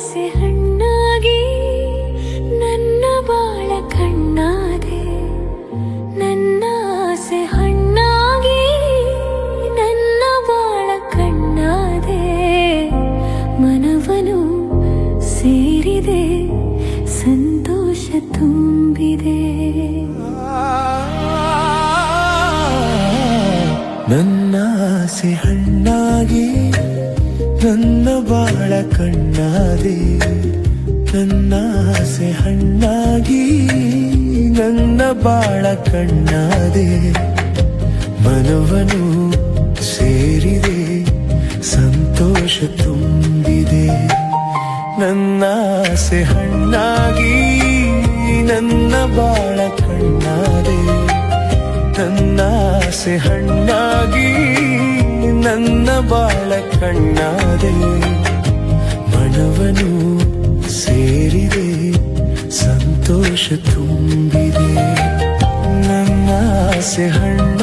ಆಸೆ ಹಣ್ಣಾಗಿ ನನ್ನ ಬಾಳ ಕಣ್ಣಾದೆ ನನ್ನ ಆಸೆ ಹಣ್ಣಾಗಿ ನನ್ನ ಬಾಳ ಕಣ್ಣಾದೆ ಮನವನು ಸೇರಿದೆ ಸಂತೋಷ ತುಂಬಿದೆ ನನ್ನ ಆಸೆ ಹಣ್ಣಾಗಿ ನನ್ನ ಬಾಳ ಕಣ್ಣಾದೆ ನನ್ನ ಆಸೆ ಹಣ್ಣಾಗಿ ನನ್ನ ಬಾಳ ಕಣ್ಣಾದೆ ಮನವನು ಸೇರಿದೆ ಸಂತೋಷ ತುಂಬಿದೆ ನನ್ನ ಆಸೆ ಹಣ್ಣಾಗಿ ನನ್ನ ಬಾಳ ಕಣ್ಣಾದೆ ನನ್ನ ಆಸೆ ಹಣ್ಣಾಗಿ ನನ್ನ ಬಾಳ ಕಣ್ಣಾದೆ ಮನವನು ಸೇರಿದೆ ಸಂತೋಷ ತುಂಬಿದೆ ನನ್ನ ಆಸೆ ಹಣ್ಣಾಗಿ